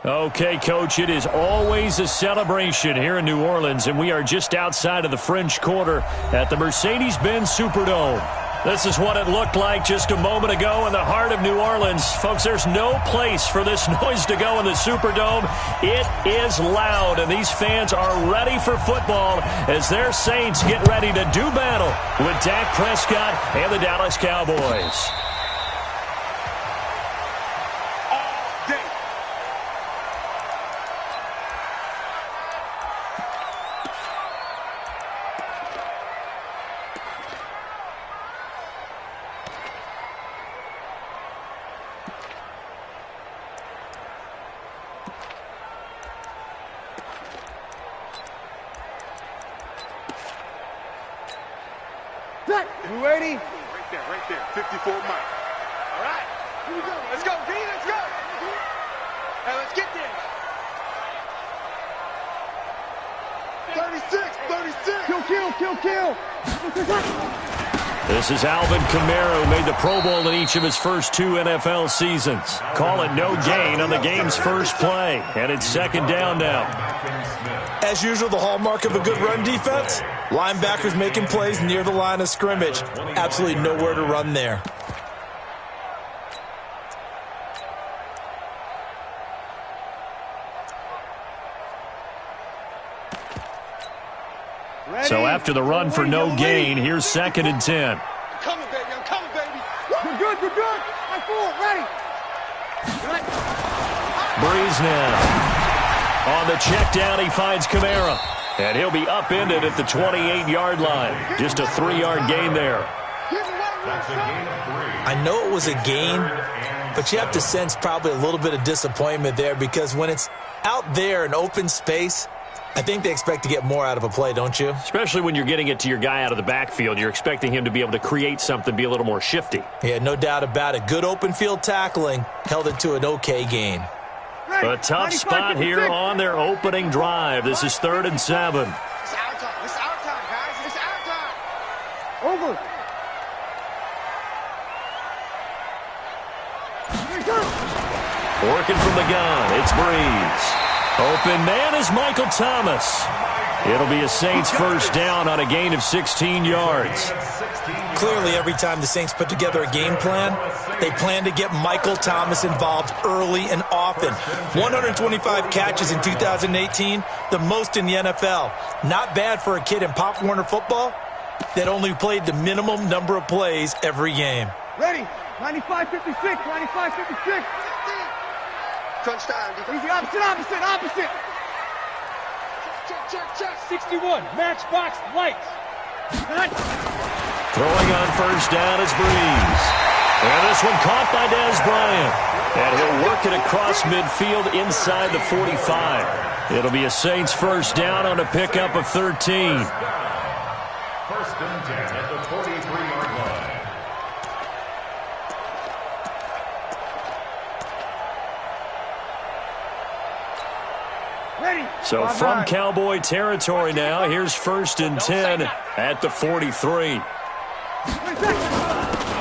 Okay, Coach, it is always a celebration here in New Orleans, and we are just outside of the French Quarter at the Mercedes-Benz Superdome. This is what it looked like just a moment ago in the heart of New Orleans. Folks, there's no place for this noise to go in the Superdome. It is loud, and these fans are ready for football as their Saints get ready to do battle with Dak Prescott and the Dallas Cowboys. You ready? Right there. 54 miles. All right, here we go. Let's go, D, let's go. Hey, let's get there. 36. Kill. This is Alvin Kamara, who made the Pro Bowl in each of his first 2 NFL seasons. Call it no gain on the game's first play, and it's second down now. As usual, the hallmark of a good run defense, linebackers making plays near the line of scrimmage. Absolutely nowhere to run there. So after the run for no gain, here's second and 10. I'm coming, baby. You're good. I'm forward, ready. Breeze now. On the check down, he finds Kamara. And he'll be upended at the 28-yard line. Just a 3-yard gain there. I know it was a gain, but you have to sense probably a little bit of disappointment there because when it's out there in open space, I think they expect to get more out of a play, don't you? Especially when you're getting it to your guy out of the backfield. You're expecting him to be able to create something, be a little more shifty. Yeah, no doubt about it. Good open field tackling held it to an okay gain. A tough spot here on their opening drive. This is 3rd and 7. It's our time, guys. It's our time. Over. Working from the gun, it's Breeze. Open man is Michael Thomas. It'll be a Saints first down on a gain of 16 yards. Clearly, every time the Saints put together a game plan, they plan to get Michael Thomas involved early and often. 125 catches in 2018, the most in the NFL. Not bad for a kid in Pop Warner football that only played the minimum number of plays every game. Ready. 95-56. Crunch time. Easy, opposite. Check. 61. Matchbox lights. Throwing on first down is Breeze. And this one caught by Dez Bryant. And he'll work it across midfield inside the 45. It'll be a Saints first down on a pickup of 13. First and 10 at the 43-yard line. So from Cowboy territory now, here's 1st and 10 at the 43.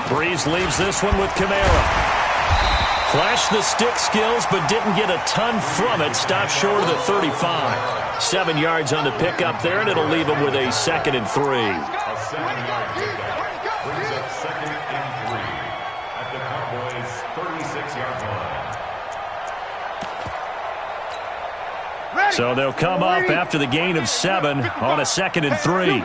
Breeze leaves this one with Kamara. Flashed the stick skills, but didn't get a ton from it. Stopped short of the 35. 7 yards on the pickup there, and it'll leave him with a 2nd and 3. A 7-yard pickup brings up 2nd and 3 at the Cowboys' 36-yard line. So they'll come up after the gain of 7 on a 2nd and 3.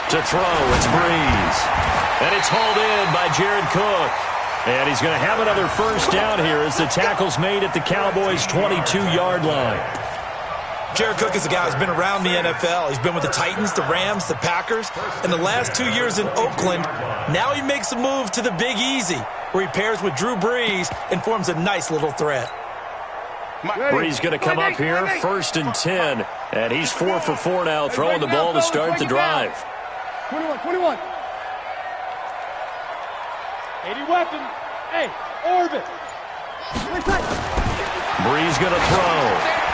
To throw, it's Breeze. And it's hauled in by Jared Cook. And he's going to have another first down here as the tackle's made at the Cowboys' 22-yard line. Jared Cook is a guy who's been around the NFL. He's been with the Titans, the Rams, the Packers, and the last 2 years in Oakland. Now he makes a move to the Big Easy, where he pairs with Drew Brees and forms a nice little threat. Brees going to come up here, 1st and 10, and he's 4 for 4 now, throwing the ball to start the drive. 21. 80 weapon. Hey, orbit. Brees going to throw.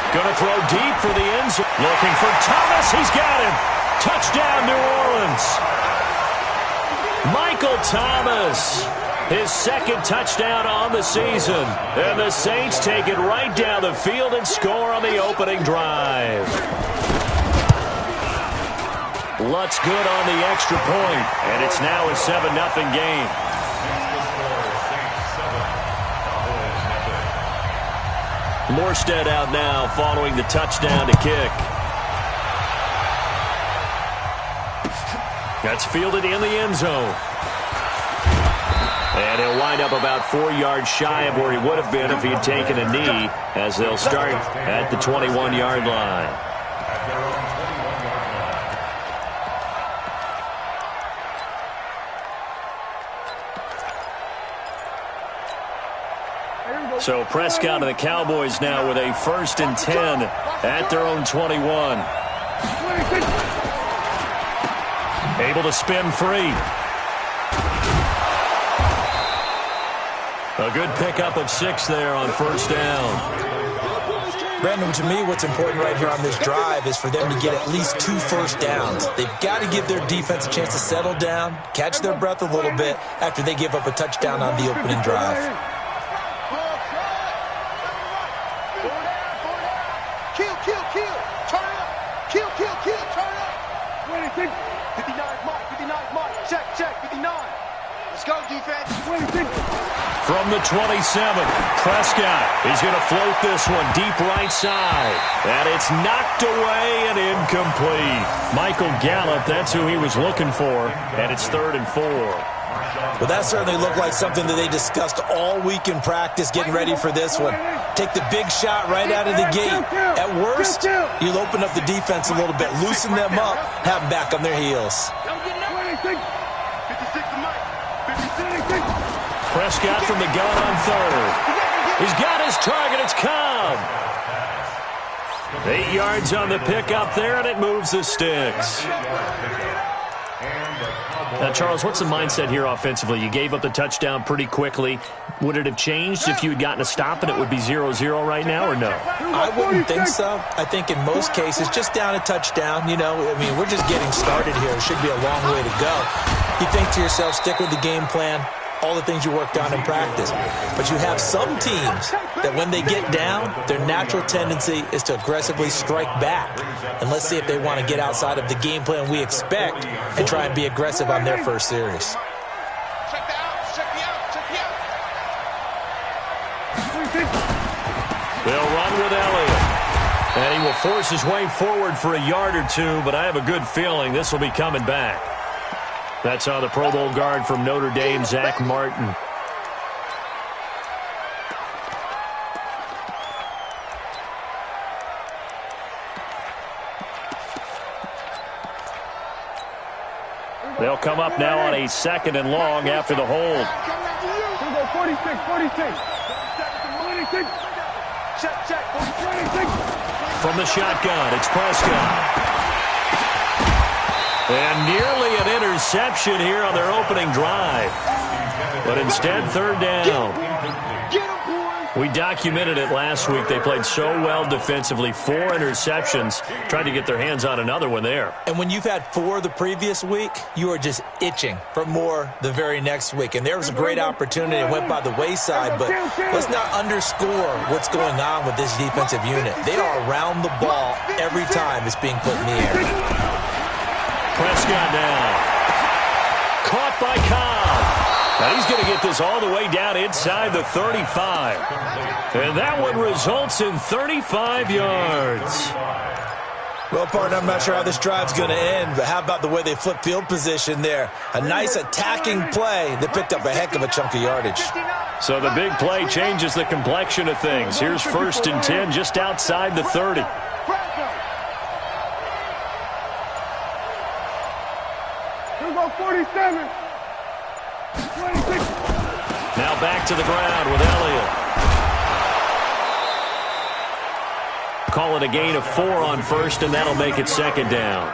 Going to throw deep for the end zone. Looking for Thomas. He's got him. Touchdown, New Orleans. Michael Thomas his second touchdown on the season. And the Saints take it right down the field and score on the opening drive. Lutz good on the extra point, and it's now a 7-0 game. Morstead out now following the touchdown to kick. That's fielded in the end zone. And he'll wind up about 4 yards shy of where he would have been if he had taken a knee, as they'll start at the 21-yard line. So Prescott and the Cowboys now with a 1st and 10 at their own 21. Able to spin free. A good pickup of 6 there on 1st down. Brandon, to me, what's important right here on this drive is for them to get at least 2 first downs. They've got to give their defense a chance to settle down, catch their breath a little bit after they give up a touchdown on the opening drive. From the 27, Prescott is going to float this one deep right side. And it's knocked away and incomplete. Michael Gallup, that's who he was looking for. And it's 3rd and 4. Well, that certainly looked like something that they discussed all week in practice, getting ready for this one. Take the big shot right out of the gate. At worst, you'll open up the defense a little bit, loosen them up, have them back on their heels. Prescott from the gun on 3rd. He's got his target. It's Cobb. 8 yards on the pickup there, and it moves the sticks. Now, Charles, what's the mindset here offensively? You gave up the touchdown pretty quickly. Would it have changed if you had gotten a stop and it would be 0-0 right now, or no? I wouldn't think so. I think in most cases, just down a touchdown, we're just getting started here. It should be a long way to go. You think to yourself, stick with the game plan, all the things you worked on in practice. But you have some teams that when they get down, their natural tendency is to aggressively strike back. And let's see if they want to get outside of the game plan we expect and try and be aggressive on their first series. They'll run with Elliott. And he will force his way forward for a yard or 2, but I have a good feeling this will be coming back. That's on the Pro Bowl guard from Notre Dame, Zach Martin. They'll come up now on a 2nd and long after the hold. 46. From the shotgun, it's Prescott. And nearly an interception here on their opening drive. But instead, 3rd down. We documented it last week. They played so well defensively. 4 interceptions. Tried to get their hands on another one there. And when you've had 4 the previous week, you are just itching for more the very next week. And there was a great opportunity. It went by the wayside. But let's not underscore what's going on with this defensive unit. They are around the ball every time it's being put in the air. Prescott down. Caught by Cobb. Now he's going to get this all the way down inside the 35. And that one results in 35 yards. Well, partner, I'm not sure how this drive's going to end, but how about the way they flip field position there? A nice attacking play that picked up a heck of a chunk of yardage. So the big play changes the complexion of things. Here's 1st and 10 just outside the 30. Here we go, 47. 26. Now back to the ground with Elliott. Call it a gain of 4 on 1st, and that'll make it 2nd down.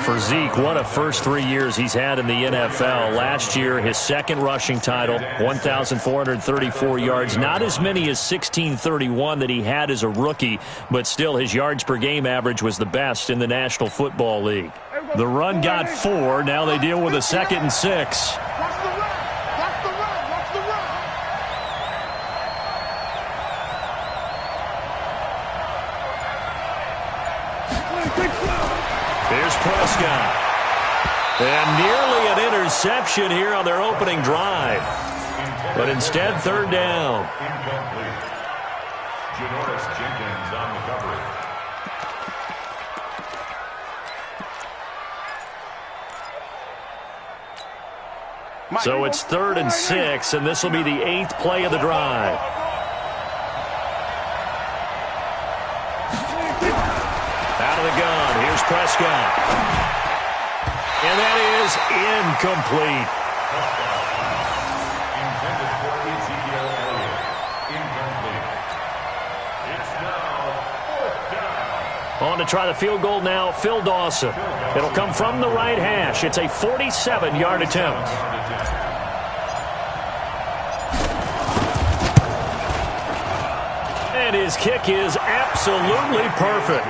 For Zeke, what a first 3 years he's had in the NFL. Last year, his 2nd rushing title, 1,434 yards. Not as many as 1,631 that he had as a rookie, but still his yards per game average was the best in the National Football League. The run got 4. Now they deal with a 2nd and 6. Here's Prescott. And nearly an interception here on their opening drive. But instead, third down. Incomplete. Janoris Jenkins on the coverage. So it's 3rd and 6, and this will be the 8th play of the drive. Out of the gun, here's Prescott. And that is incomplete. Intended for Ezekiel Elliott. Incomplete. It's now 4th down. On to try the field goal now, Phil Dawson. It'll come from the right hash. It's a 47-yard attempt. And his kick is absolutely perfect.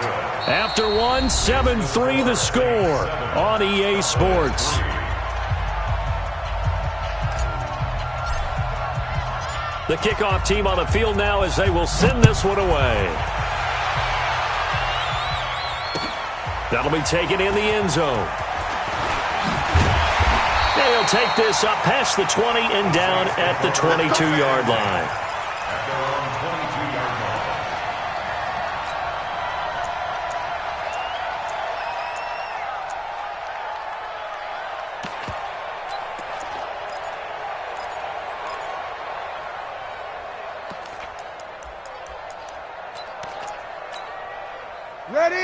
After one, 7-3 the score on EA Sports. The kickoff team on the field now as they will send this one away. That'll be taken in the end zone. They'll take this up past the 20 and down at the 22-yard line. At their own 22-yard line.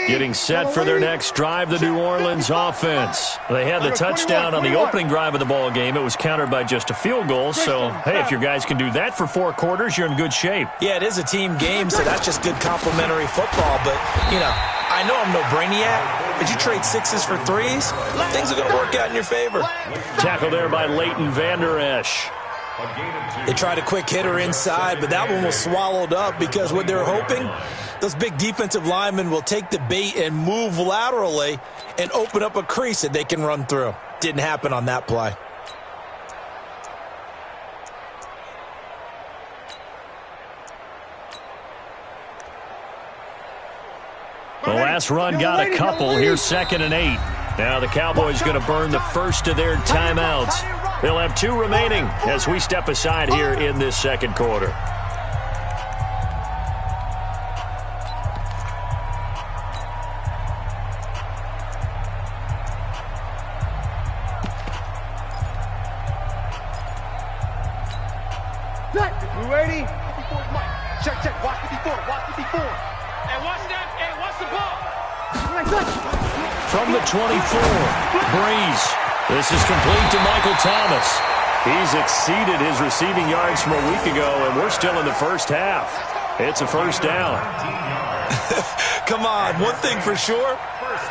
Getting set for their next drive, the New Orleans offense. They had the touchdown on the opening drive of the ball game. It was countered by just a field goal. So, hey, if your guys can do that for 4 quarters, you're in good shape. Yeah, it is a team game, so that's just good complimentary football. But, you know, I know I'm no brainiac, but you trade 6s for 3s, things are going to work out in your favor. Tackle there by Leighton Vander Esch. They tried a quick hitter inside, but that one was swallowed up because what they're hoping, those big defensive linemen will take the bait and move laterally and open up a crease that they can run through. Didn't happen on that play. The last run got a couple. Here's 2nd and 8. Now the Cowboys going to burn the first of their timeouts. They'll have 2 remaining as we step aside here in this second quarter. You ready? Check, check. Watch 54. Watch 54. And watch that. And watch the ball. From the 24, Breeze. This is complete to Michael Thomas. He's exceeded his receiving yards from a week ago, and we're still in the first half. It's a first down. Come on, one thing for sure,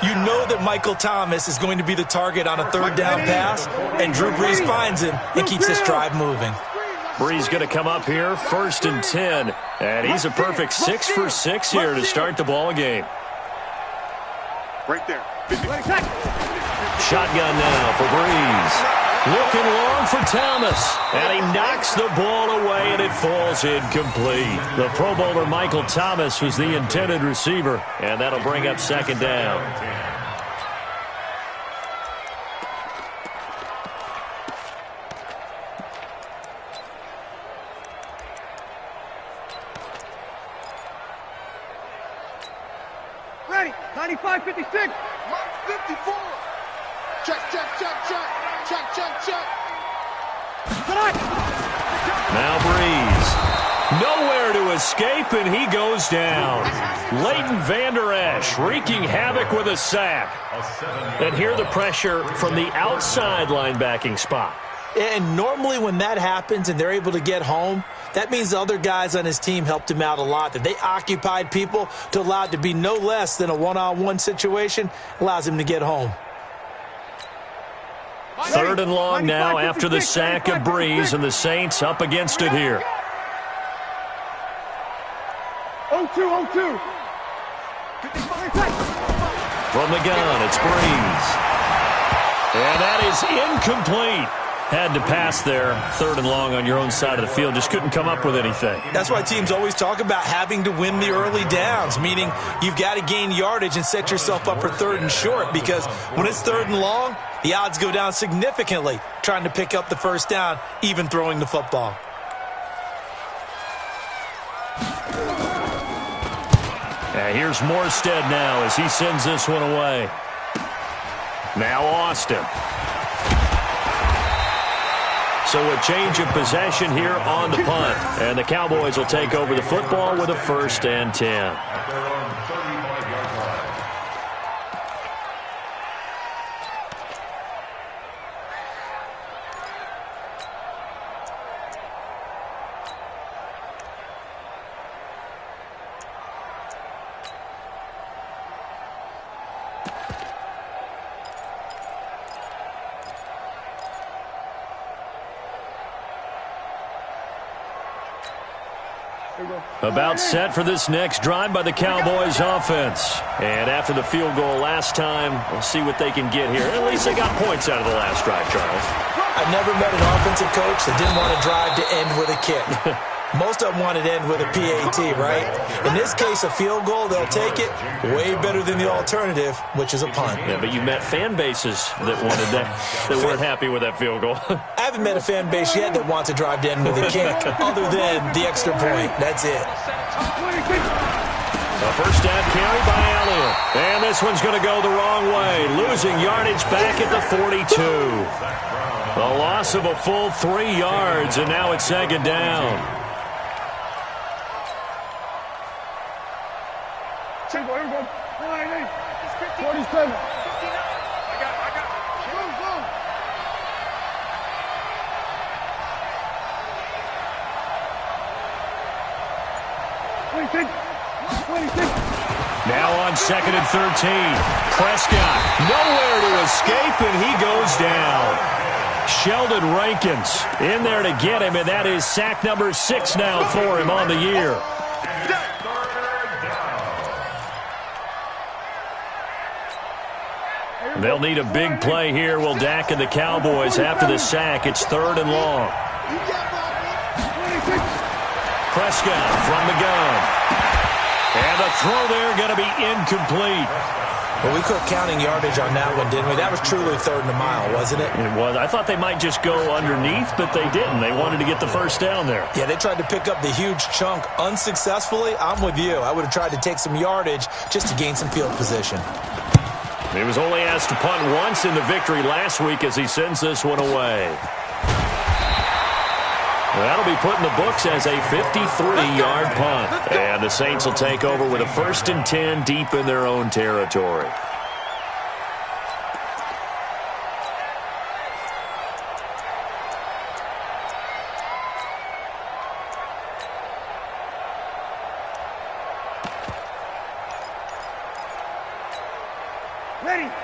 you know that Michael Thomas is going to be the target on a 3rd down pass, and Drew Brees finds him and keeps this drive moving. Breeze going to come up here, 1st and 10, and he's a perfect 6 for 6 here to start the ball game. Right there. Shotgun now for Breeze. Looking long for Thomas. And he knocks the ball away, and it falls incomplete. The Pro Bowler Michael Thomas was the intended receiver, and that'll bring up 2nd down. Ready. 95, 56. 54. Check, check, check, check. Check, check, check. Now Breeze. Nowhere to escape, and he goes down. Leighton Vander Esch wreaking havoc with a sack. And here the pressure from the outside linebacking spot. And normally when that happens and they're able to get home, that means the other guys on his team helped him out a lot. That they occupied people to allow it to be no less than a one-on-one situation, allows him to get home. 3rd and long now after the sack of Breeze, and the Saints up against it here. 0-2. From the gun, it's Breeze. And that is incomplete. Had to pass there, 3rd and long on your own side of the field. Just couldn't come up with anything. That's why teams always talk about having to win the early downs, meaning you've got to gain yardage and set yourself up for 3rd and short, because when it's 3rd and long, the odds go down significantly trying to pick up the first down, even throwing the football. And here's Morstead now as he sends this one away. Now Austin. So a change of possession here on the punt. And the Cowboys will take over the football with a 1st and 10. About set for this next drive by the Cowboys offense. And after the field goal last time, we'll see what they can get here. At least they got points out of the last drive, Charles. I've never met an offensive coach that didn't want a drive to end with a kick. Most of them want it to end with a PAT, right? In this case, a field goal, they'll take it. Way better than the alternative, which is a punt. Yeah, but you met fan bases that wanted that weren't happy with that field goal. I haven't met a fan base yet that wants a drive to end with a kick, other than the extra point. That's it. A 1st down carry by Elliott. And this one's going to go the wrong way. Losing yardage back at the 42. A loss of a full 3 yards, and now it's 2nd down. Now on 2nd and 13. Prescott nowhere to escape, and he goes down. Sheldon Rankins in there to get him, and that is sack number 6 now for him on the year. They'll need a big play here. Will Dak and the Cowboys after the sack. It's 3rd and long. Prescott from the gun. And the throw there going to be incomplete. Well, we quit counting yardage on that one, didn't we? That was truly 3rd and a mile, wasn't it? It was. I thought they might just go underneath, but they didn't. They wanted to get the 1st down there. Yeah, they tried to pick up the huge chunk unsuccessfully. I'm with you. I would have tried to take some yardage just to gain some field position. He was only asked to punt once in the victory last week as he sends this one away. That'll be put in the books as a 53-yard punt. And the Saints will take over with a 1st and 10 deep in their own territory.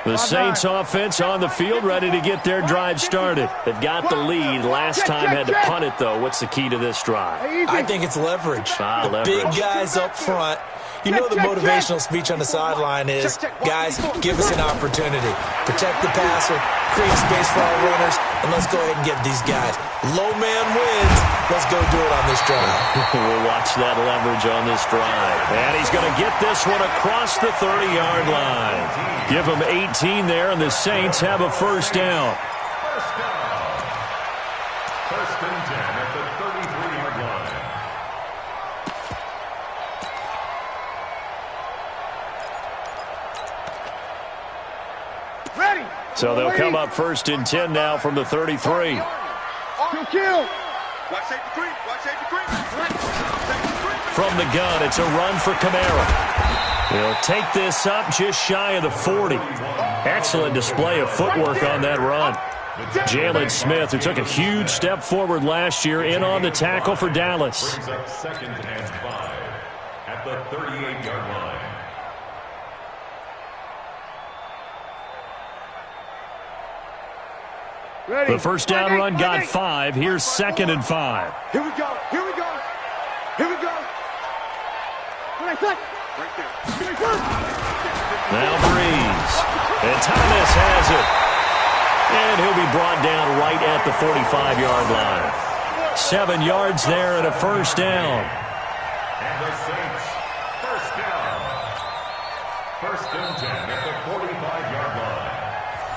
The Saints offense on the field, ready to get their drive started. They've got the lead. Last time had to punt it, though. What's the key to this drive? I think it's leverage. Leverage. Big guys up front. You know the motivational speech on the sideline is, guys, give us an opportunity. Protect the passer, create space for our runners, and let's go ahead and get these guys. Low man wins. Let's go do it on this drive. We'll watch that leverage on this drive. And he's going to get this one across the 30-yard line. Give him 18 there, and the Saints have a 1st down. 1st and 10 at the 33-yard line. So they'll come up 1st and 10 now from the 33. From the gun, it's a run for Kamara. He'll take this up just shy of the 40. Excellent display of footwork on that run. Jalen Smith, who took a huge step forward last year, in on the tackle for Dallas. Brings up 2nd and 5 at the 38-yard line. The 1st down run got 5. Here's 2nd and 5. Here we go. Here we go. Here we go. Right there. Now Breeze. And Thomas has it. And he'll be brought down right at the 45-yard line. 7 yards there and a first down. And the Saints, first down. First and 10 at the 45-yard line.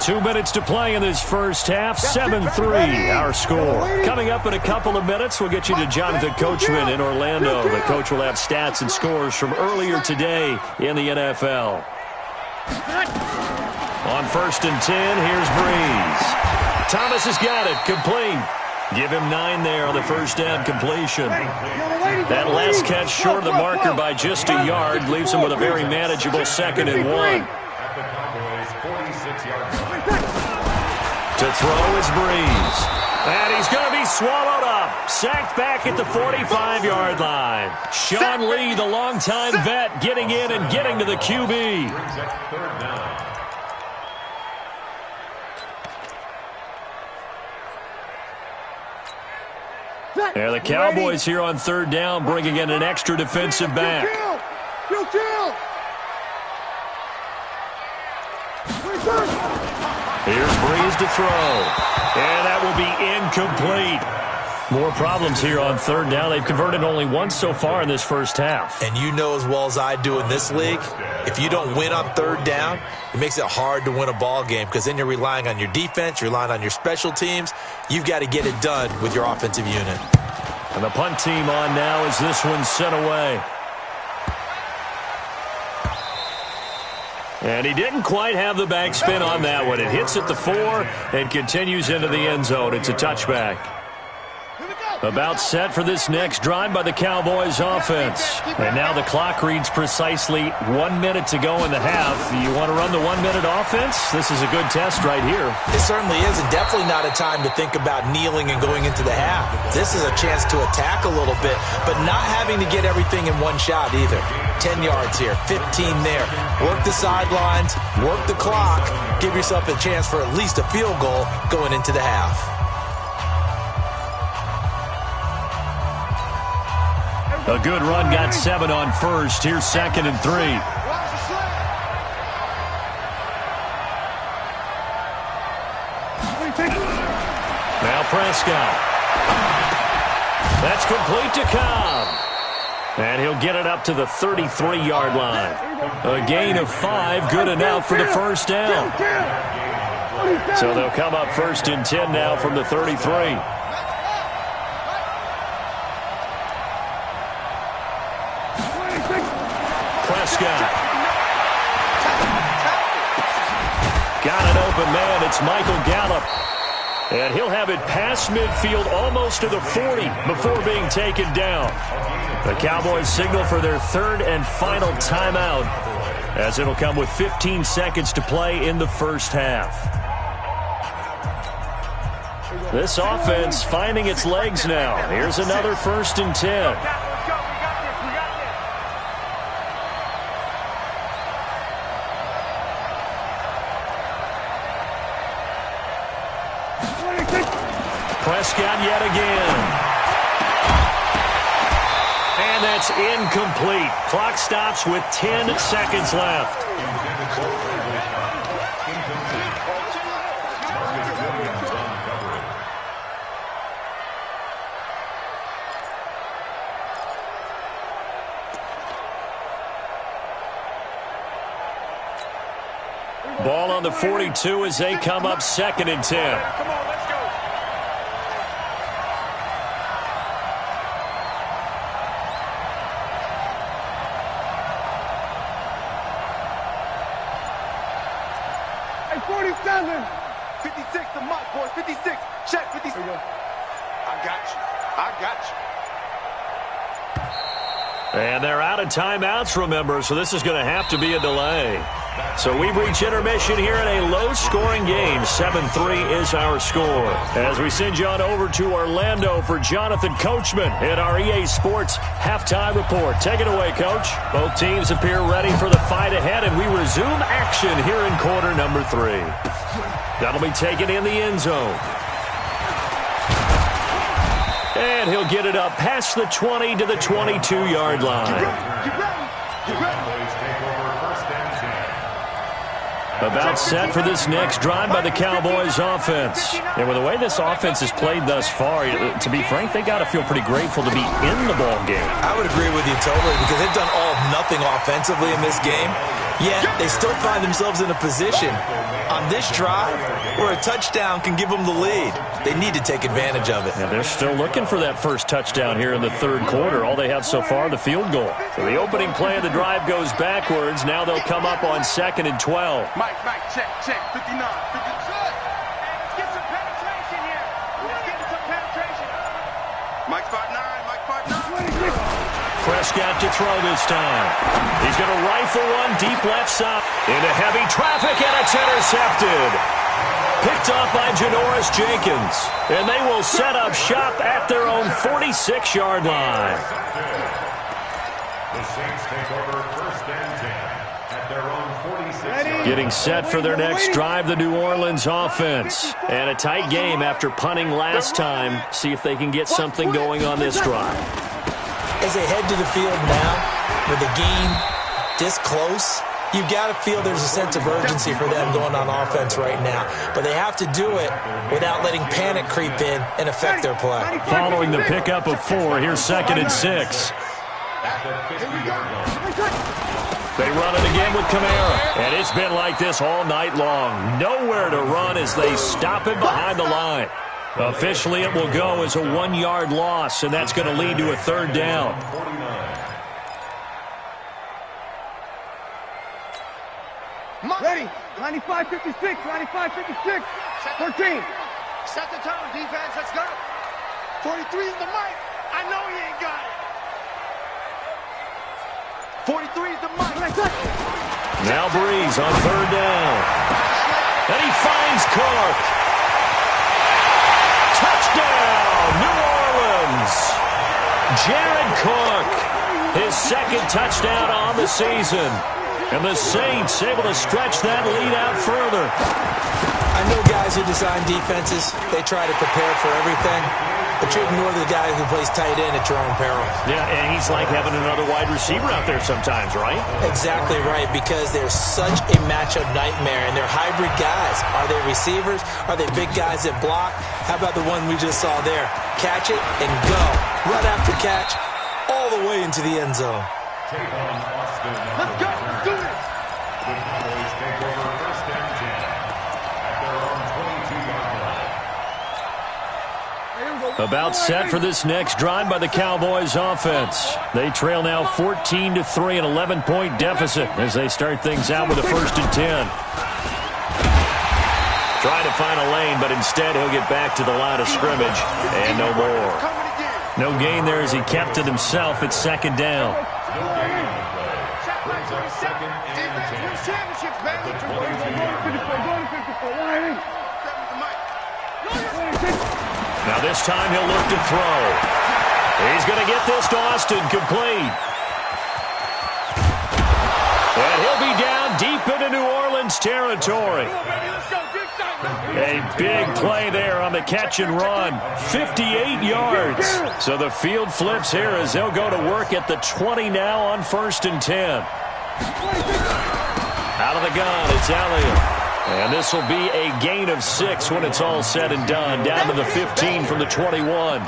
2 minutes to play in this first half. 7-3 our score. Coming up in a couple of minutes, we'll get you to Jonathan Coachman in Orlando. The coach will have stats and scores from earlier today in the NFL. On first and 10, here's Breeze. Thomas has got it. Complete. Give him 9 there on the first down completion. That last catch short of the marker by just a yard leaves him with a very manageable 2nd and 1. At the Cowboys' 46-yard line. To throw is Breeze. And he's going to be swallowed up. Sacked back at the 45-yard line. Sean Lee, the longtime vet, getting in and getting to the QB. Brings up third down. Yeah, the Cowboys here on third down, bringing in an extra defensive back. Here's Breeze to throw. And that will be incomplete. More problems here on third down. They've converted only once so far in this first half. And you know as well as I do in this league, if you don't win on third down, it makes it hard to win a ball game because then you're relying on your defense, you're relying on your special teams. You've got to get it done with your offensive unit. And the punt team on now as this one's sent away. And he didn't quite have the backspin on that one. It hits at the 4 and continues into the end zone. It's a touchback. About set for this next drive by the Cowboys offense. And now the clock reads precisely 1 minute to go in the half. You want to run the 1 minute offense? This is a good test right here. It certainly is, and definitely not a time to think about kneeling and going into the half. This is a chance to attack a little bit, but not having to get everything in one shot either. 10 yards here, 15 there. Work the sidelines, work the clock, give yourself a chance for at least a field goal going into the half. A good run got 7 on first. Here's 2nd and 3. Now Prescott. That's complete to Cobb. And he'll get it up to the 33-yard line. A gain of 5, good enough for the first down. So they'll come up first and 10 now from the 33. Prescott. Got an open man. It's Michael Gallup. And he'll have it past midfield almost to the 40 before being taken down. The Cowboys signal for their 3rd and final timeout as it'll come with 15 seconds to play in the first half. This offense finding its legs now. Here's another 1st and 10. Prescott yet again. And that's incomplete. Clock stops with 10 seconds left. Ball on the 42 as they come up 2nd and 10. Hey, 47. 56, the mark, boys. 56. Check 56. I got you. I got you. And they're out of timeouts, remember, so this is going to have to be a delay. So we've reached intermission here in a low-scoring game. 7-3 is our score. As we send you on over to Orlando for Jonathan Coachman in our EA Sports halftime report. Take it away, Coach. Both teams appear ready for the fight ahead, and we resume action here in quarter number 3. That'll be taken in the end zone. And he'll get it up past the 20 to the 22-yard line. Cowboys take over 1st and 10. At About set for this next drive by the Cowboys offense. And with the way this offense has played thus far, to be frank, they got to feel pretty grateful to be in the ball game. I would agree with you totally because they've done all of nothing offensively in this game, yet they still find themselves in a position on this drive where a touchdown can give them the lead. They need to take advantage of it. And they're still looking for that first touchdown here in the third quarter. All they have so far, the field goal. So the opening play of the drive goes backwards. Now they'll come up on 2nd and 12. Mike, check, 59, 50. Let's get some penetration here. Let's get some penetration. Mike 5'9", 5'9". Prescott to throw this time. He's going to rifle one deep left side. Into heavy traffic, and it's intercepted. Picked off by Janoris Jenkins. And they will set up shop at their own 46-yard line. The Saints take over 1st and 10 at their own 46. Getting set for their next drive, the New Orleans offense. And a tight game after punting last time. See if they can get something going on this drive. As they head to the field now, with the game this close, you've got to feel there's a sense of urgency for them going on offense right now. But they have to do it without letting panic creep in and affect their play. Following the pickup of 4, here's 2nd and 6. They run it again with Kamara. And it's been like this all night long. Nowhere to run as they stop it behind the line. Officially, it will go as a 1-yard loss, and that's going to lead to a 3rd down. Ready, 95, 56, 95, 56, 13. Set the tone, defense, let's go. 43 is the mic. I know he ain't got it. 43 is the mic. Now Breeze on 3rd down. And he finds Clark. Touchdown, New Orleans. Jared Clark, his 2nd touchdown on the season. And the Saints able to stretch that lead out further. I know guys who design defenses, they try to prepare for everything, but you ignore the guy who plays tight end at your own peril. Yeah, and he's like having another wide receiver out there sometimes, right? Exactly right, because they're such a matchup nightmare, and they're hybrid guys. Are they receivers? Are they big guys that block? How about the one we just saw there? Catch it and go. Run after catch all the way into the end zone. Let's go, let's do this. The Cowboys take over 1st and 10 at their own 22-yard line. About set for this next drive by the Cowboys offense. They trail now 14-3, an 11-point deficit as they start things out with a 1st and 10. Trying to find a lane, but instead he'll get back to the line of scrimmage and no more. No gain there as he kept it himself at 2nd down. Brings up 2nd and 10. Now this time he'll look to throw. He's going to get this to Austin, complete. And he'll be down deep into New Orleans territory. A big play there on the catch and run. 58 yards. So the field flips here as they'll go to work at the 20 now on 1st and 10. Out of the gun, it's Elliott. And this will be a gain of 6 when it's all said and done. Down to the 15 from the 21.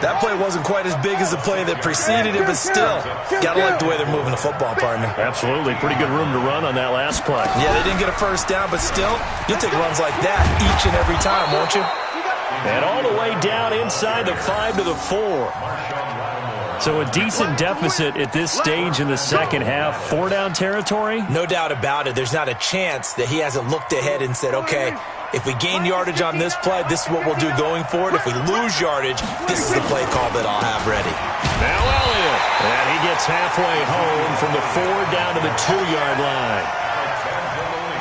That play wasn't quite as big as the play that preceded it, but still, got to like the way they're moving the football, partner. Absolutely. Pretty good room to run on that last play. Yeah, they didn't get a 1st down, but still, you'll take runs like that each and every time, won't you? And all the way down inside the 5 to the 4. So a decent deficit at this stage in the second half. 4-down territory? No doubt about it. There's not a chance that he hasn't looked ahead and said, okay, if we gain yardage on this play, this is what we'll do going forward. If we lose yardage, this is the play call that I'll have ready. Now Elliott. And he gets halfway home from the 4 down to the 2-yard line.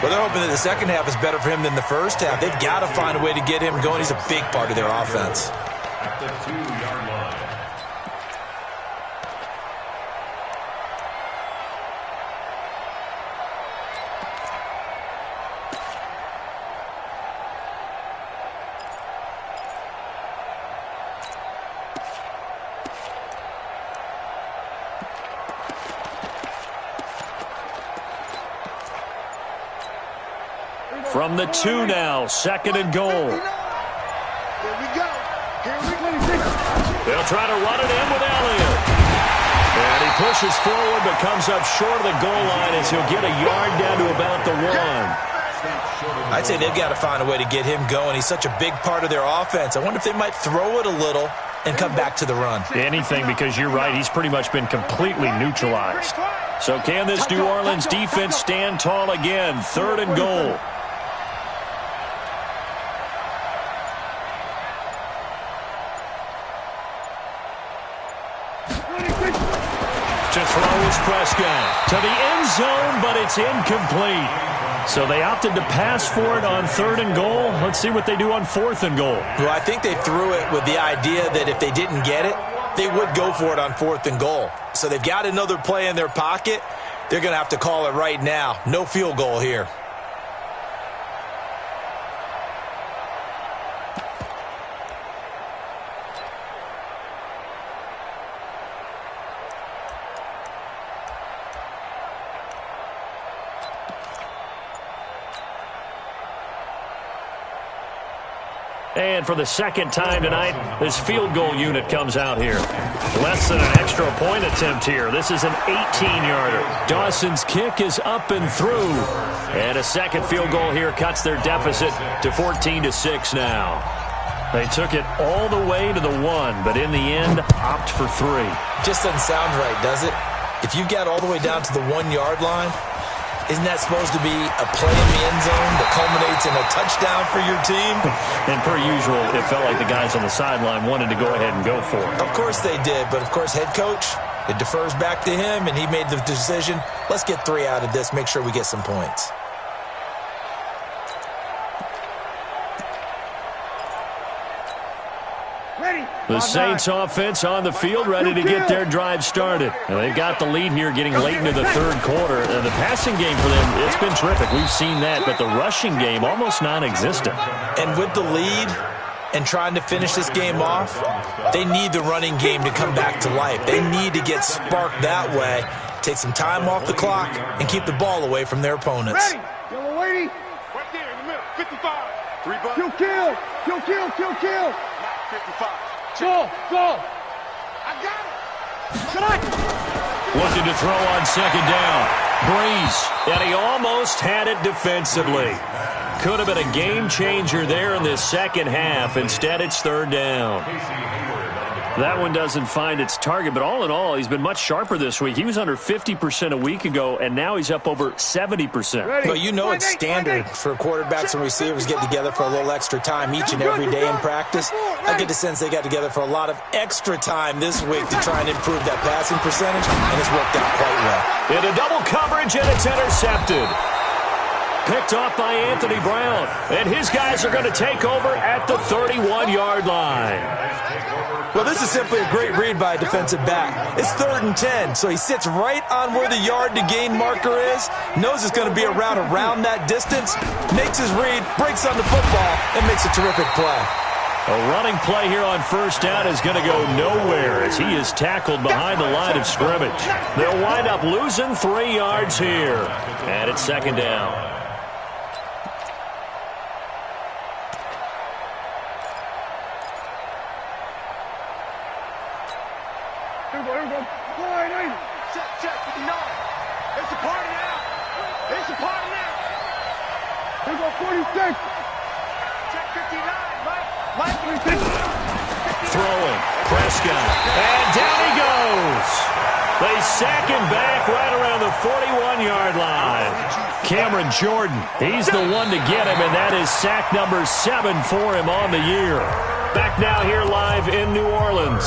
Well, they're hoping that the second half is better for him than the first half. They've got to find a way to get him going. He's a big part of their offense. At the 2-yard line. From the 2 now, 2nd and goal. Here we go. They'll try to run it in with Elliott. And he pushes forward but comes up short of the goal line as he'll get a yard down to about the 1. I'd say they've got to find a way to get him going. He's such a big part of their offense. I wonder if they might throw it a little and come back to the run. Anything, because you're right, he's pretty much been completely neutralized. So can this New Orleans defense stand tall again? 3rd and goal. To throw is Prescott to the end zone, but it's incomplete. So they opted to pass for it on 3rd and goal. Let's see what they do on 4th and goal. Well, I think they threw it with the idea that if they didn't get it, they would go for it on 4th and goal. So they've got another play in their pocket. They're going to have to call it right now. No field goal here. And for the 2nd time tonight, this field goal unit comes out here. Less than an extra point attempt here. This is an 18-yarder. Dawson's kick is up and through. And a 2nd field goal here cuts their deficit to 14-6 now. They took it all the way to the 1, but in the end, opt for 3. Just doesn't sound right, does it? If you got all the way down to the 1-yard line, isn't that supposed to be a play in the end zone that culminates in a touchdown for your team? And per usual, it felt like the guys on the sideline wanted to go ahead and go for it. Of course they did, but of course head coach, it defers back to him, and he made the decision, let's get 3 out of this, make sure we get some points. The Saints offense on the field, ready to get their drive started. And they've got the lead here getting late into the 3rd quarter. And the passing game for them, it's been terrific. We've seen that, but the rushing game almost non-existent. And with the lead and trying to finish this game off, they need the running game to come back to life. They need to get sparked that way, take some time off the clock, and keep the ball away from their opponents. Ready. Yellow lady. Right there in the middle. 55. 3 bucks. Kill, kill. Kill, kill, kill, kill. 55. Go. I got it. Looking to throw on 2nd down. Breeze. And he almost had it defensively. Could have been a game changer there in this 2nd half. Instead, it's 3rd down. That one doesn't find its target, but all in all, he's been much sharper this week. He was under 50% a week ago, and now he's up over 70%. Well, you know it's standard for quarterbacks and receivers get together for a little extra time each and every day in practice. I get the sense they got together for a lot of extra time this week to try and improve that passing percentage, and it's worked out quite well. Into double coverage, and it's intercepted. Picked off by Anthony Brown, and his guys are going to take over at the 31-yard line. Well, this is simply a great read by a defensive back. It's 3rd and 10, so he sits right on where the yard-to-gain marker is, knows it's going to be a route around that distance, makes his read, breaks on the football, and makes a terrific play. A running play here on 1st down is going to go nowhere as he is tackled behind the line of scrimmage. They'll wind up losing 3 yards here, and it's 2nd down. Here we go. Check, 59. It's a party now. It's a party now. Here we go, 46. Check 59, Mike 46. Throwing, Prescott, and down he goes. They sack him back right around the 41-yard line. Cameron Jordan, he's the one to get him, and that is sack number 7 for him on the year. Back now here live in New Orleans.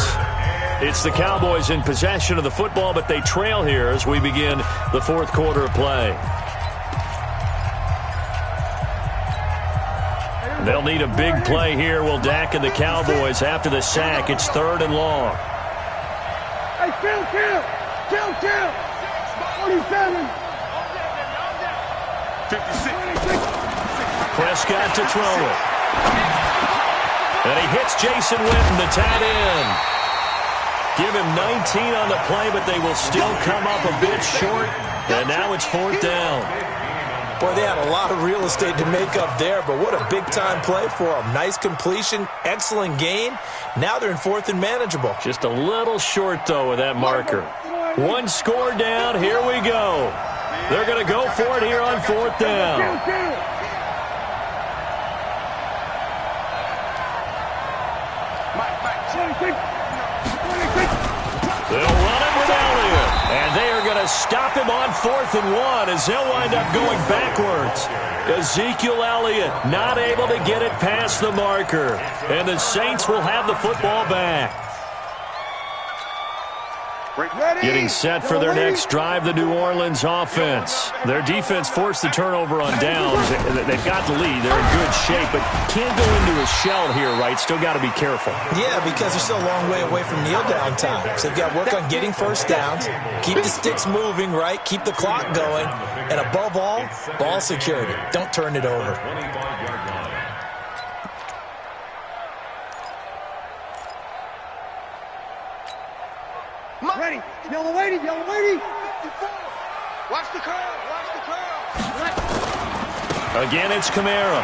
It's the Cowboys in possession of the football, but they trail here as we begin the 4th quarter of play. They'll need a big play here. Will Dak and the Cowboys after the sack. It's 3rd and long. Hey, kill. 47. 56. Prescott to throw it. And he hits Jason Witten, the tight end. Give him 19 on the play, but they will still come up a bit short. And now it's 4th down. Boy, they had a lot of real estate to make up there, but what a big-time play for them. Nice completion, excellent gain. Now they're in 4th and manageable. Just a little short, though, with that marker. One score down. Here we go. They're going to go for it here on 4th down. They'll run it with Elliott. And they are going to stop him on 4th and 1 as they'll wind up going backwards. Ezekiel Elliott not able to get it past the marker. And the Saints will have the football back. Getting set for their next drive, the New Orleans offense. Their defense forced the turnover on downs. They've got the lead. They're in good shape, but can't go into a shell here, right? Still got to be careful. Yeah, because they're still a long way away from kneel down time. So they've got to work on getting first downs, keep the sticks moving, right? Keep the clock going. And above all, ball security. Don't turn it over. Ready. Yellow lady. Watch the curl. Again, it's Kamara.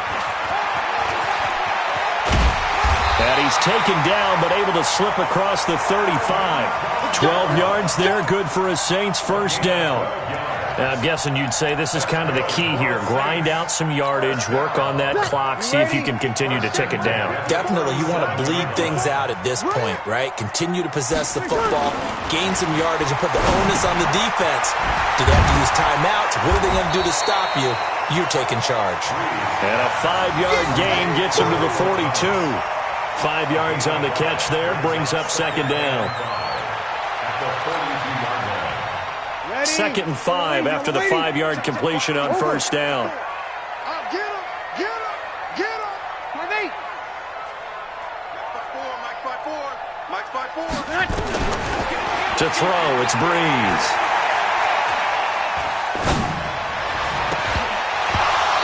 And he's taken down, but able to slip across the 35. 12 yards there, good for a Saints first down. I'm guessing you'd say this is kind of the key here. Grind out some yardage, work on that clock, see if you can continue to tick it down. Definitely, you want to bleed things out at this point, right? Continue to possess the football, gain some yardage, and put the onus on the defense. Do they have to use timeouts? What are they going to do to stop you? You're taking charge. And a 5-yard gain gets him to the 42. 5 yards on the catch there, brings up second down. 2nd and 5 after the 5-yard completion on first down. Get him. My mate. Mike's 5-4. To throw, it's Breeze.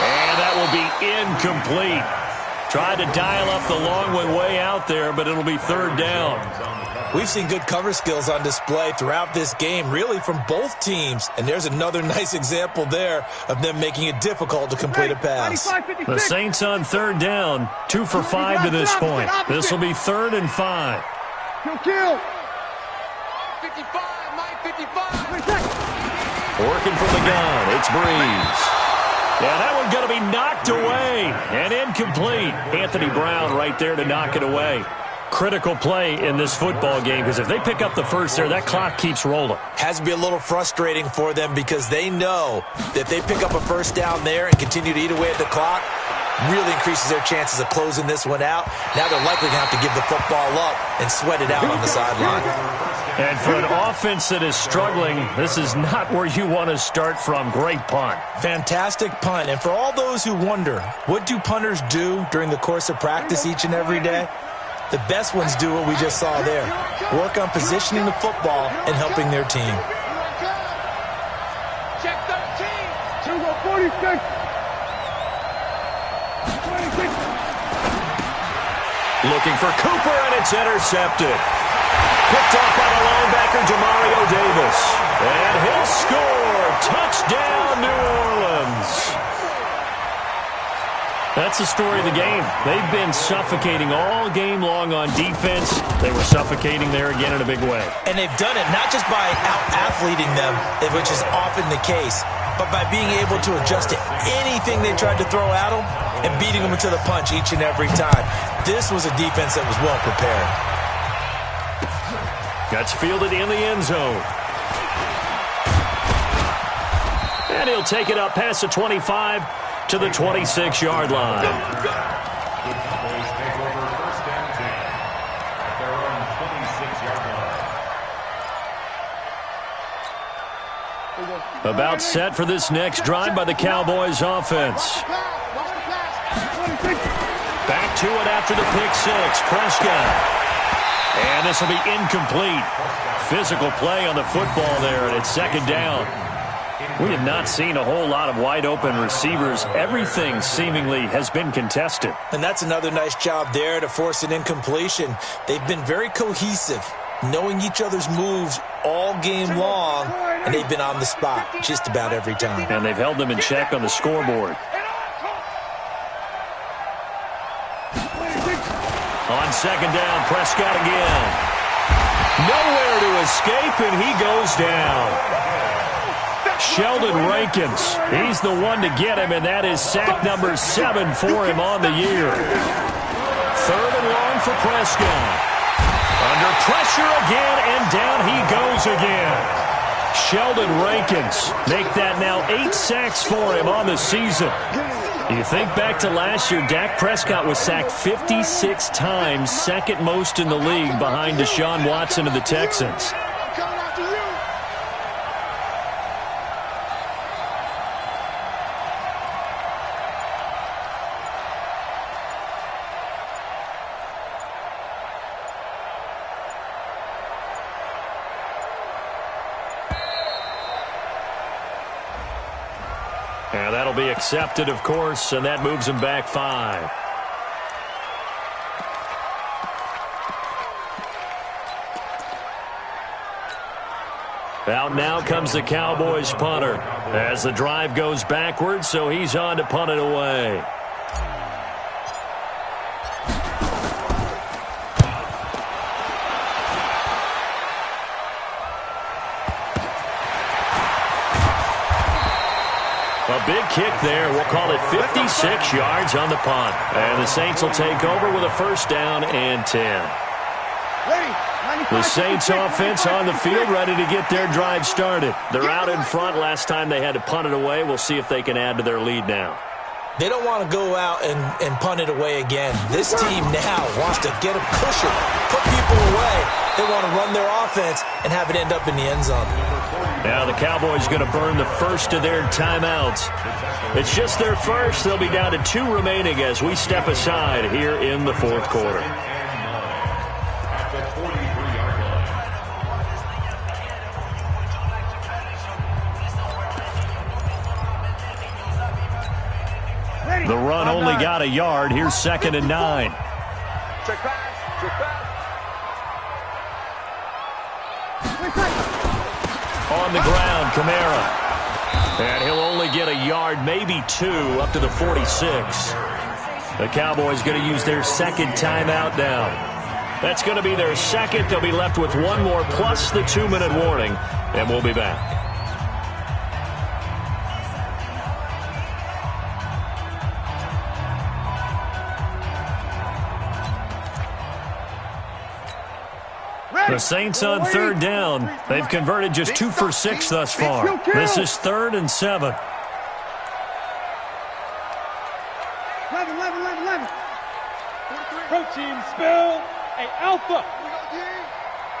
And that will be incomplete. Tried to dial up the long one way out there, but it'll be 3rd down. We've seen good cover skills on display throughout this game, really from both teams. And there's another nice example there of them making it difficult to complete a pass. The Saints on 3rd down, 2 for 5 to this point. This will be 3rd and 5. Kill. 55, Mike, 55. Working from the gun, it's Breeze. Yeah, that one's going to be knocked away and incomplete. Anthony Brown right there to knock it away. Critical play in this football game because if they pick up the first there, that clock keeps rolling. Has to be a little frustrating for them because they know that they pick up a first down there and continue to eat away at the clock, really increases their chances of closing this one out. Now they're likely going to have to give the football up and sweat it out on the sideline. And for an offense that is struggling, this is not where you want to start from. Great punt. Fantastic punt. And for all those who wonder, what do punters do during the course of practice each and every day? The best ones do what we just saw there. Work on positioning the football and helping their team. Check 13. 46. 26. Looking for Cooper, and it's intercepted. Picked off by the linebacker, Demario Davis. And he'll score. Touchdown, New Orleans. That's the story of the game. They've been suffocating all game long on defense. They were suffocating there again in a big way. And they've done it not just by out-athleting them, which is often the case, but by being able to adjust to anything they tried to throw at them and beating them to the punch each and every time. This was a defense that was well prepared. Gets fielded in the end zone. And he'll take it up past the 25 to the 26-yard line. The Cowboys take over first and 10 at their own 26-yard line. About set for this next drive by the Cowboys offense. Back to it after the pick six. Prescott. And this will be incomplete. Physical play on the football there, and it's second down. We have not seen a whole lot of wide-open receivers. Everything seemingly has been contested. And that's another nice job there to force an incompletion. They've been very cohesive, knowing each other's moves all game long, and they've been on the spot just about every time. And they've held them in check on the scoreboard. On second down, Prescott again. Nowhere to escape, and he goes down. Sheldon Rankins, he's the one to get him, and that is sack number 7 for him on the year. 3rd and long for Prescott. Under pressure again, and down he goes again. Sheldon Rankins make that now 8 sacks for him on the season. You think back to last year, Dak Prescott was sacked 56 times, second most in the league behind Deshaun Watson of the Texans. And that'll be accepted, of course, and that moves him back 5. Out now comes the Cowboys punter as the drive goes backwards, so he's on to punt it away. A big kick there. We'll call it 56 yards on the punt. And the Saints will take over with a 1st down and 10. The Saints offense on the field, ready to get their drive started. They're out in front. Last time they had to punt it away. We'll see if they can add to their lead now. They don't want to go out and punt it away again. This team now wants to get a cushion, put people away. They want to run their offense and have it end up in the end zone. Now the Cowboys going to burn the first of their timeouts. It's just their first. They'll be down to 2 remaining as we step aside here in the 4th quarter. The run only got a yard. Here's 2nd and 9. Check pass. On the ground, Kamara. And he'll only get a yard, maybe 2, up to the 46. The Cowboys going to use their 2nd timeout now. That's going to be their 2nd. They'll be left with 1 more plus the 2-minute warning, and we'll be back. The Saints on 3rd down. They've converted just 2 for 6 thus far. This is 3rd and 7. 11. Protein spell, a alpha.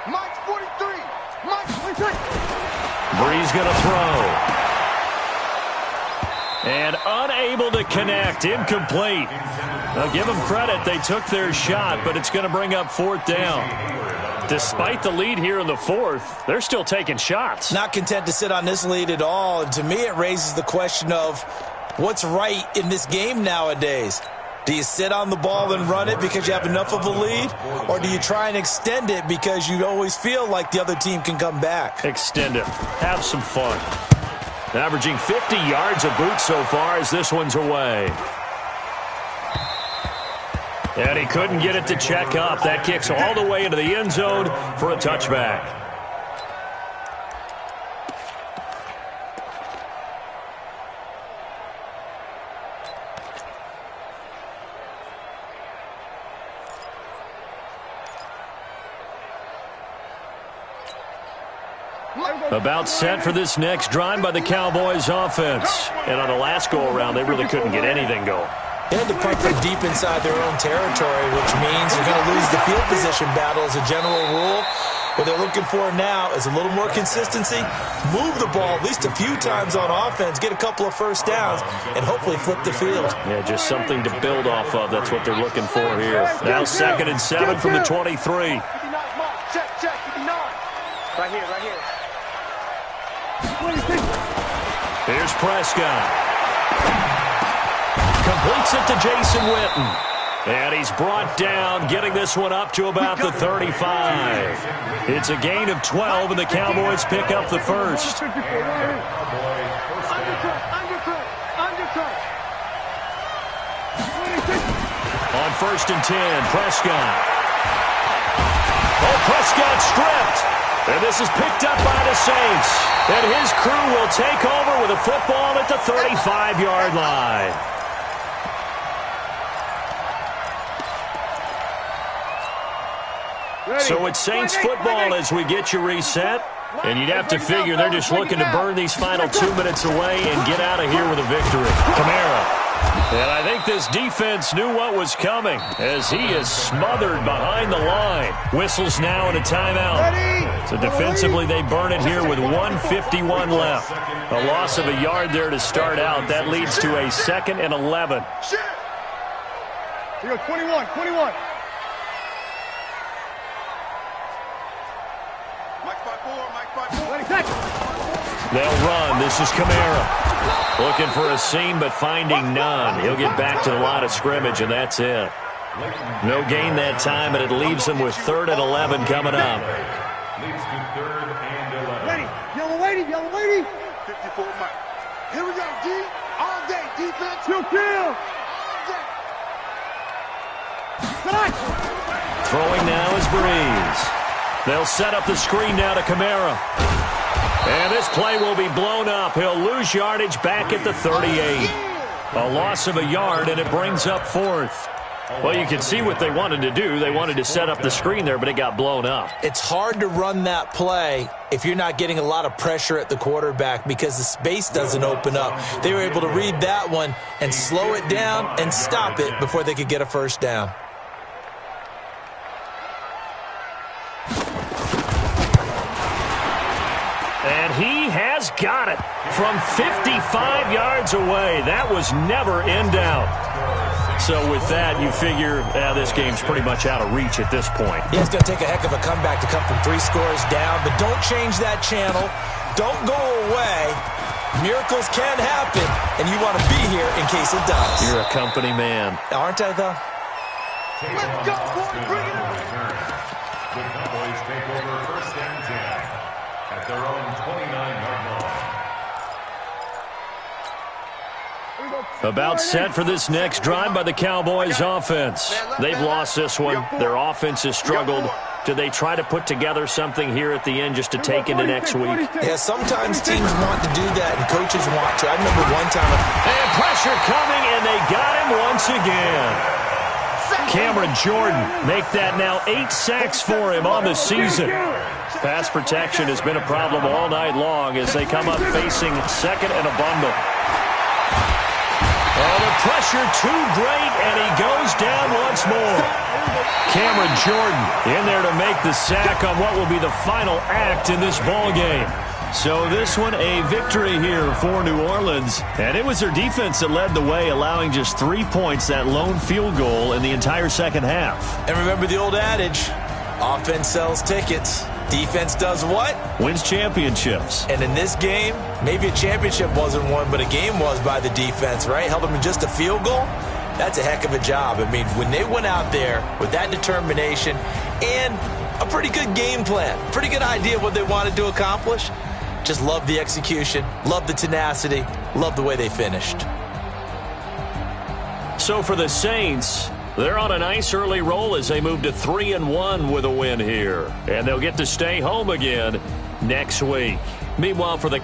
Mike's 43. Mike's 43. Breeze going to throw. And unable to connect. Incomplete. Now give them credit. They took their shot, but it's going to bring up 4th down. Despite the lead here in the 4th, they're still taking shots. Not content to sit on this lead at all. And to me, it raises the question of what's right in this game nowadays. Do you sit on the ball and run it because you have enough of a lead? Or do you try and extend it because you always feel like the other team can come back? Extend it. Have some fun. Averaging 50 yards a boot so far as this one's away. And he couldn't get it to check up. That kicks all the way into the end zone for a touchback. About set for this next drive by the Cowboys offense. And on the last go-around, they really couldn't get anything going. They had to punt from deep inside their own territory, which means you're going to lose the field position battle as a general rule. What they're looking for now is a little more consistency, move the ball at least a few times on offense, get a couple of 1st downs, and hopefully flip the field. Yeah, just something to build off of. That's what they're looking for here. Now 2nd and 7 from the 23. Check, 59. Right here. Here's Prescott. Completes it to Jason Witten. And he's brought down, getting this one up to about the 35. It's a gain of 12, and the Cowboys pick up the first. On 1st and 10, Prescott. Oh, Prescott stripped. And this is picked up by the Saints. And his crew will take over with a football at the 35-yard line. So it's Saints football as we get you reset. And you'd have to figure they're just looking to burn these final 2 minutes away and get out of here with a victory. Kamara. And I think this defense knew what was coming as he is smothered behind the line. Whistles now and a timeout. So defensively they burn it here with 1:51 left. A loss of a yard there to start out. That leads to a 2nd and 11. Here, 21. They'll run. This is Kamara. Looking for a seam, but finding none. He'll get back to the line of scrimmage, and that's it. No gain that time, and it leaves him with 3rd and 11 coming up. Leads to 3rd and 11. Yellow lady. 54 Mike. Here we go, D. All day, defense. Kill. Throwing now is Breeze. They'll set up the screen now to Kamara. And this play will be blown up. He'll lose yardage back at the 38. A loss of a yard, and it brings up 4th. Well, you can see what they wanted to do. They wanted to set up the screen there, but it got blown up. It's hard to run that play if you're not getting a lot of pressure at the quarterback because the space doesn't open up. They were able to read that one and slow it down and stop it before they could get a first down. And he has got it from 55 yards away. That was never in doubt. So with that, you figure this game's pretty much out of reach at this point. Yeah, it's going to take a heck of a comeback to come from 3 scores down, but don't change that channel. Don't go away. Miracles can happen, and you want to be here in case it does. You're a company man. Aren't I, though? Let's go, boys. Bring it on. The Cowboys take over 1st and 10 at their own 29-yard line. About set for this next drive by the Cowboys offense. They've lost this one. Their offense has struggled. Do they try to put together something here at the end just to take into next week? Yeah, sometimes teams want to do that, and coaches want to. I remember one time. And pressure coming, and they got him once again. Cameron Jordan make that now 8 sacks for him on the season. Pass protection has been a problem all night long as they come up facing 2nd and a bundle. Oh, the pressure too great, and he goes down once more. Cameron Jordan in there to make the sack on what will be the final act in this ball game. So this one a victory here for New Orleans. And it was their defense that led the way, allowing just 3 points, that lone field goal in the entire second half. And remember the old adage, offense sells tickets. Defense does what? Wins championships. And in this game, maybe a championship wasn't won, but a game was by the defense, right? Held them in just a field goal. That's a heck of a job. I mean, when they went out there with that determination and a pretty good game plan, pretty good idea of what they wanted to accomplish, just love the execution, love the tenacity, love the way they finished. So for the Saints, they're on a nice early roll as they move to 3-1 with a win here. And they'll get to stay home again next week. Meanwhile, for the